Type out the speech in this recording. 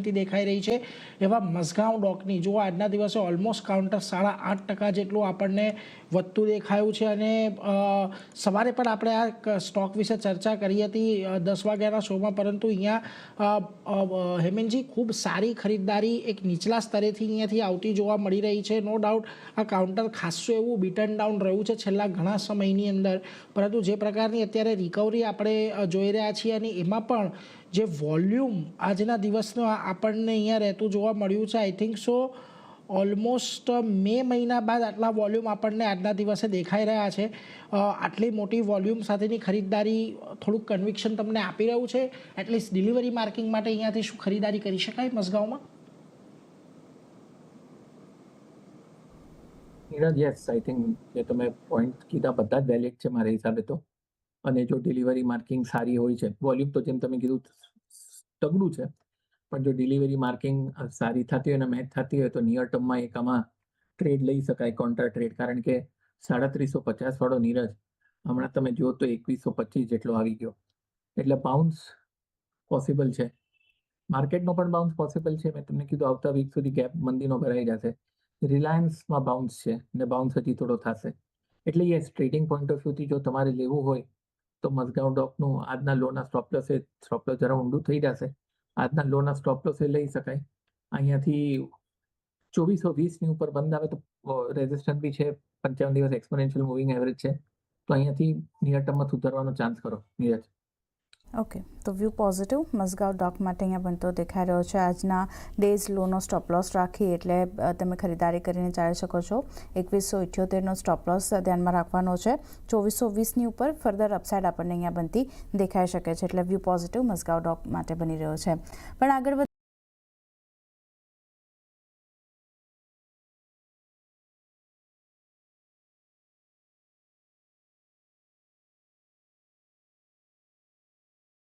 બનતી દેખાઈ રહી છે એવા મઝગાંવ ડોકની જો આજના દિવસે ઓલમોસ્ટ કાઉન્ટર 8.5% જેટલું આપણને વધતું દેખાયું છે અને સવારે પણ આપણે આ સ્ટોક વિશે ચર્ચા કરી હતી 10 વાગ્યાના શોમાં, પરંતુ અહીંયા હેમેનજી ખૂબ સારી ખરીદદારી એક નીચલા સ્તરેથી અહીંયાથી આવતી જોવા મળી રહી છે. નો ડાઉટ આ કાઉન્ટર ખાસું એવું બીટન ડાઉન રહ્યું છે છેલ્લા ઘણા સમયની અંદર, પરંતુ જે પ્રકારની અત્યારે રિકવરી આપણે જોઈ રહ્યા છીએ અને એમાં પણ જે વોલ્યુમ આજના દિવસનો આપણને અહીંયા રહેતું જોવા મળ્યું છે, આઈ થિંક સો ઓલમોસ્ટ મે મહિના બાદ આટલા વોલ્યુમ આપણને આજના દિવસે દેખાઈ રહ્યા છે. આટલી મોટી વોલ્યુમ સાથેની ખરીદદારી થોડુંક કન્વિક્શન તમને આપી રહ્યું છે. એટલીસ્ટ ડિલિવરી માર્કિંગ માટે અહીંયાથી શું ખરીદારી કરી શકાય મઝગાંવમાં? નીરજ, યસ, આઈ થિંક જે તમે પોઈન્ટ કીધા બધા જ વેલિડ છે મારા હિસાબે તો. અને જો ડિલિવરી માર્કિંગ સારી હોય છે, વોલ્યુમ તો જેમ તમે કીધું તગડું છે, પણ જો ડિલિવરી માર્કિંગ સારી થતી હોય અને મેચ થતી હોય તો નિયર ટર્મમાં એક આમાં ટ્રેડ લઈ શકાય, કોન્ટ્રા ટ્રેડ. કારણ કે 3750 વાળો નીરજ હમણાં તમે જુઓ તો 2125 જેટલો આવી ગયો, એટલે બાઉન્સ પોસિબલ છે. માર્કેટનો પણ બાઉન્સ પોસિબલ છે. મેં તમને કીધું આવતા વીક સુધી ગેપ મંદીનો ભરાઈ જશે. રિલાયન્સમાં બાઉન્સ છે ને બાઉન્સ હજી થોડો થશે. એટલે યસ, ટ્રેડિંગ પોઈન્ટ ઓફ વ્યૂથી જો તમારે લેવું હોય તો મઝગાંવ ડોકનું આજના લોના સ્ટોપ લોસ જરા ઊંડું થઈ જશે. આજના લોના સ્ટોપ લોસ લઈ શકાય. અહીંયાથી 2420ની ઉપર બંધ આવે તો રેઝિસ્ટન્સ બી છે. 55 દિવસ એક્સપોનેન્શિયલ મૂવિંગ એવરેજ છે, તો અહીંયાથી નિયર ટર્મમાં સુધારવાનો ચાન્સ કરો નીરજ. ઓકે, તો વ્યૂ પોઝિટિવ મઝગાંવ ડોક માટે અહીંયા બનતો દેખાઈ રહ્યો છે. આજના ડેઝ લોનો સ્ટોપ લોસ રાખી એટલે તમે ખરીદારી કરીને ચાલી શકો છો. 2178નો સ્ટોપ લોસ ધ્યાનમાં રાખવાનો છે. 2420ની ઉપર ફર્ધર અપસાઇડ આપણને અહીંયા બનતી દેખાઈ શકે છે, એટલે વ્યૂ પોઝિટિવ મઝગાંવ ડોક માટે બની રહ્યો છે. પણ આગળ